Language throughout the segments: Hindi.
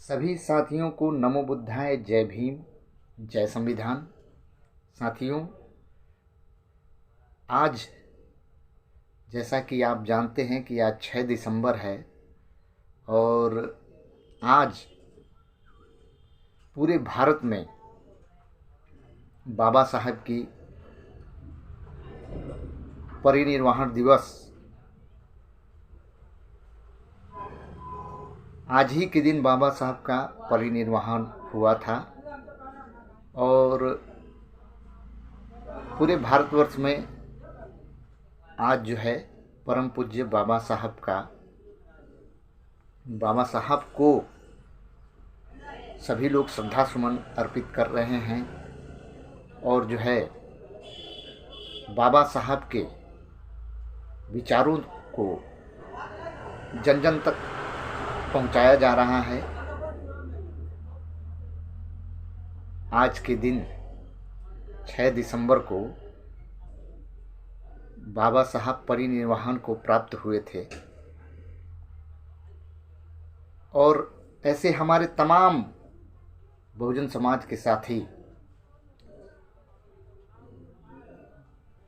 सभी साथियों को नमो बुद्धाय, जय भीम, जय संविधान। साथियों, आज जैसा कि आप जानते हैं कि आज 6 दिसंबर है और आज पूरे भारत में बाबा साहब की परिनिर्वाण दिवस आज ही के दिन बाबा साहब का परिनिर्वाण हुआ था और पूरे भारतवर्ष में आज जो है परम पूज्य बाबा साहब को सभी लोग श्रद्धा सुमन अर्पित कर रहे हैं और जो है बाबा साहब के विचारों को जन जन तक पहुंचाया जा रहा है। आज के दिन 6 दिसंबर को बाबा साहब परिनिर्वाण को प्राप्त हुए थे और ऐसे हमारे तमाम बहुजन समाज के साथी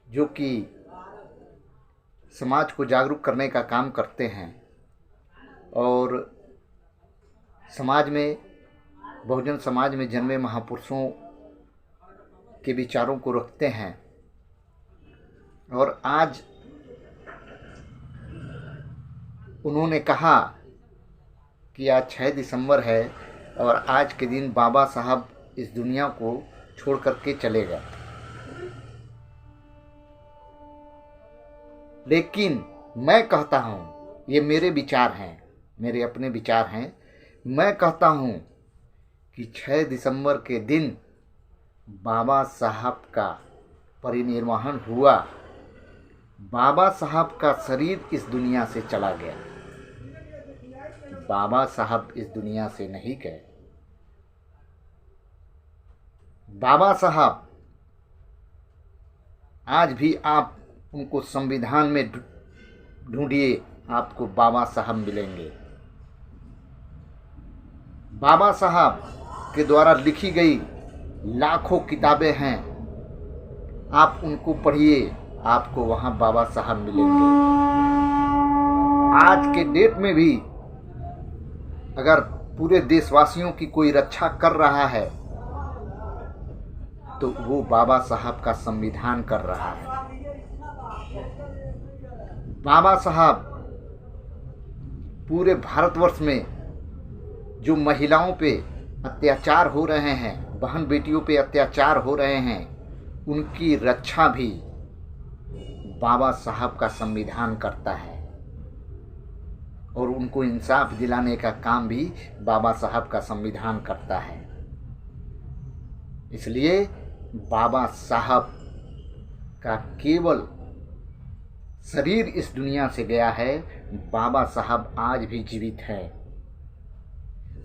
जो कि समाज को जागरूक करने का काम करते हैं और समाज में बहुजन समाज में जन्मे महापुरुषों के विचारों को रखते हैं और आज उन्होंने कहा कि आज 6 दिसंबर है और आज के दिन बाबा साहब इस दुनिया को छोड़ करके चले गए। लेकिन मैं कहता हूँ, ये मेरे विचार हैं, मेरे अपने विचार हैं, मैं कहता हूँ कि 6 दिसंबर के दिन बाबा साहब का परिनिर्वाण हुआ। बाबा साहब का शरीर इस दुनिया से चला गया, बाबा साहब इस दुनिया से नहीं गए। बाबा साहब आज भी आप उनको संविधान में ढूंढिए, आपको बाबा साहब मिलेंगे। बाबा साहब के द्वारा लिखी गई लाखों किताबें हैं, आप उनको पढ़िए, आपको वहाँ बाबा साहब मिलेंगे। आज के डेट में भी अगर पूरे देशवासियों की कोई रक्षा कर रहा है तो वो बाबा साहब का संविधान कर रहा है। बाबा साहब पूरे भारतवर्ष में जो महिलाओं पे अत्याचार हो रहे हैं, बहन बेटियों पे अत्याचार हो रहे हैं, उनकी रक्षा भी बाबा साहब का संविधान करता है और उनको इंसाफ दिलाने का काम भी बाबा साहब का संविधान करता है। इसलिए बाबा साहब का केवल शरीर इस दुनिया से गया है, बाबा साहब आज भी जीवित हैं।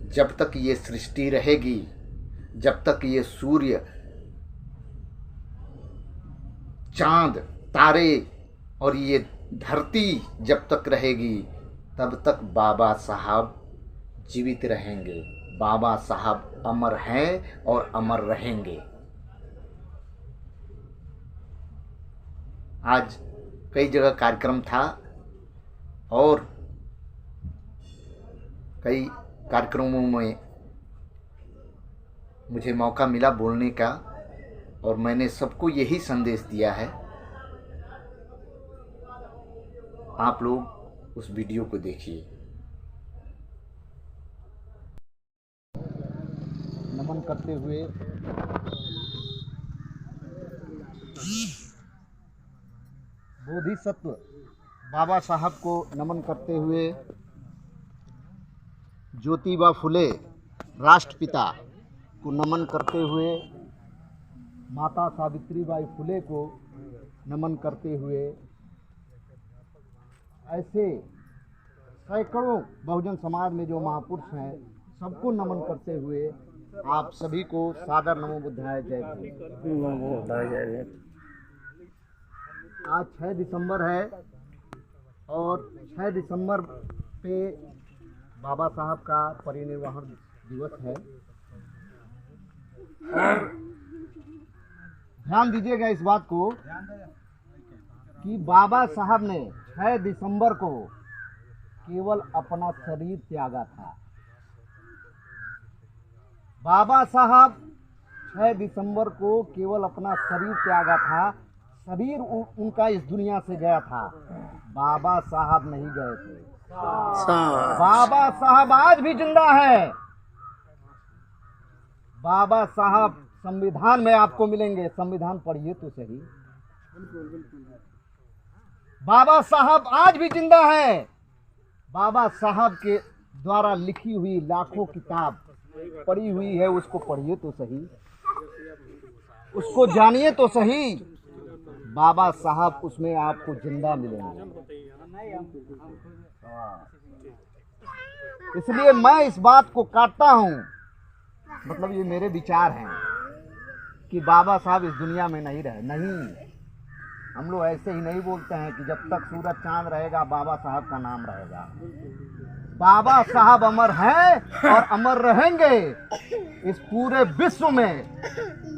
जब तक ये सृष्टि रहेगी, जब तक ये सूर्य, चांद, तारे और ये धरती जब तक रहेगी, तब तक बाबा साहब जीवित रहेंगे। बाबा साहब अमर हैं और अमर रहेंगे। आज कई जगह कार्यक्रम था और कई कार्यक्रमों में मुझे मौका मिला बोलने का और मैंने सबको यही संदेश दिया है। आप लोग उस वीडियो को देखिए। नमन करते हुए बोधिसत्व बाबा साहब को नमन करते हुए ज्योतिबा फुले राष्ट्रपिता को नमन करते हुए माता सावित्रीबाई फुले को नमन करते हुए ऐसे सैकड़ों बहुजन समाज में जो महापुरुष हैं सबको नमन करते हुए आप सभी को सादर नमो बुद्धाय, जय भीम। आज 6 दिसंबर है और 6 दिसंबर पे बाबा साहब का परिनिर्वाण दिवस है। और ध्यान दीजिएगा इस बात को कि बाबा साहब ने 6 दिसंबर को केवल अपना शरीर त्यागा था। बाबा साहब 6 दिसंबर को केवल अपना शरीर त्यागा था। शरीर उनका इस दुनिया से गया था, बाबा साहब नहीं गए थे। बाबा साहब आज भी जिंदा है। बाबा साहब संविधान में आपको मिलेंगे, संविधान पढ़िए तो सही। बाबा साहब आज भी जिंदा है। बाबा साहब के द्वारा लिखी हुई लाखों किताब पढ़ी हुई है, उसको पढ़िए तो सही, उसको जानिए तो सही। बाबा साहब उसमें आपको जिंदा मिलेंगे। इसलिए मैं इस बात को काटता हूं, मतलब ये मेरे विचार हैं कि बाबा साहब इस दुनिया में नहीं रहे। नहीं, हम लोग ऐसे ही नहीं बोलते हैं कि जब तक सूरज चांद रहेगा बाबा साहब का नाम रहेगा। बाबा साहब अमर हैं और अमर रहेंगे इस पूरे विश्व में।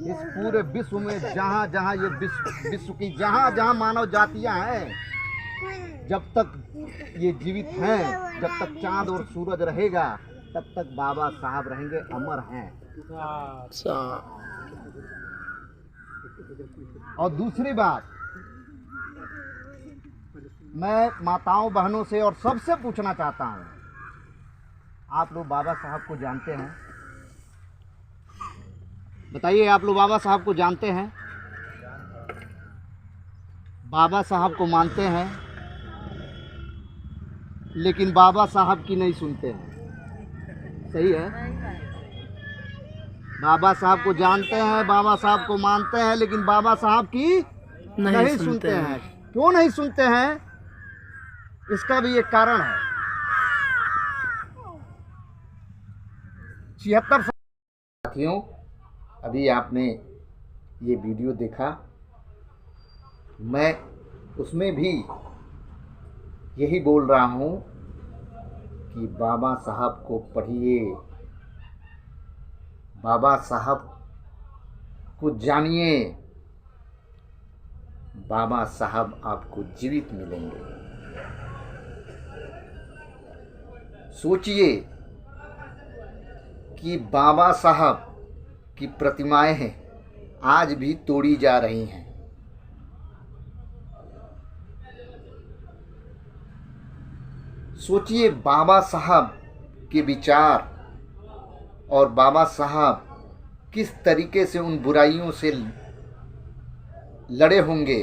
इस पूरे विश्व में जहाँ जहाँ ये विश्व की जहाँ जहाँ मानव जातियाँ हैं, जब तक ये जीवित हैं, जब तक चांद और सूरज रहेगा, तब तक बाबा साहब रहेंगे, अमर हैं। और दूसरी बात, मैं माताओं बहनों से और सबसे पूछना चाहता हूँ, आप लोग बाबा साहब को जानते हैं? बताइए, आप लोग बाबा साहब को जानते हैं? बाबा साहब को मानते हैं, लेकिन बाबा साहब की नहीं सुनते हैं। सही है? बाबा साहब को जानते हैं, बाबा साहब को मानते हैं, लेकिन बाबा साहब की नहीं सुनते हैं। क्यों नहीं सुनते हैं? इसका भी एक कारण है। 76 साथियों, अभी आपने ये वीडियो देखा, मैं उसमें भी यही बोल रहा हूँ कि बाबा साहब को पढ़िए, बाबा साहब को जानिए। बाबा साहब आपको जीवित मिलेंगे। सोचिए कि बाबा साहब की प्रतिमाएं हैं आज भी तोड़ी जा रही हैं। सोचिए बाबा साहब के विचार और बाबा साहब किस तरीके से उन बुराइयों से लड़े होंगे।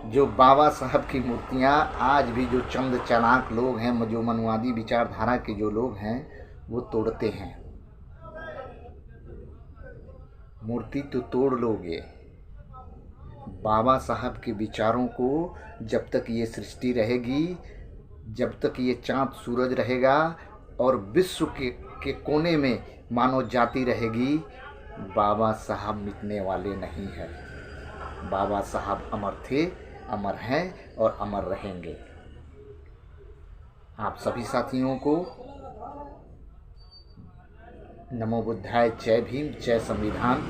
जो बाबा साहब की मूर्तियाँ आज भी जो चंद चालाक लोग हैं, जो मनुवादी विचारधारा के जो लोग हैं, वो तोड़ते हैं। मूर्ति तो तोड़ लोगे, बाबा साहब के विचारों को जब तक ये सृष्टि रहेगी, जब तक ये चाँद सूरज रहेगा और विश्व के कोने में मानव जाति रहेगी, बाबा साहब मिटने वाले नहीं हैं। बाबा साहब अमर थे, अमर हैं और अमर रहेंगे। आप सभी साथियों को नमो बुद्धाय, जय भीम, जय संविधान।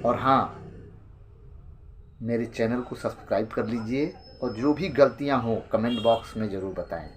और हाँ, मेरे चैनल को सब्सक्राइब कर लीजिए और जो भी गलतियां हों कमेंट बॉक्स में ज़रूर बताएं।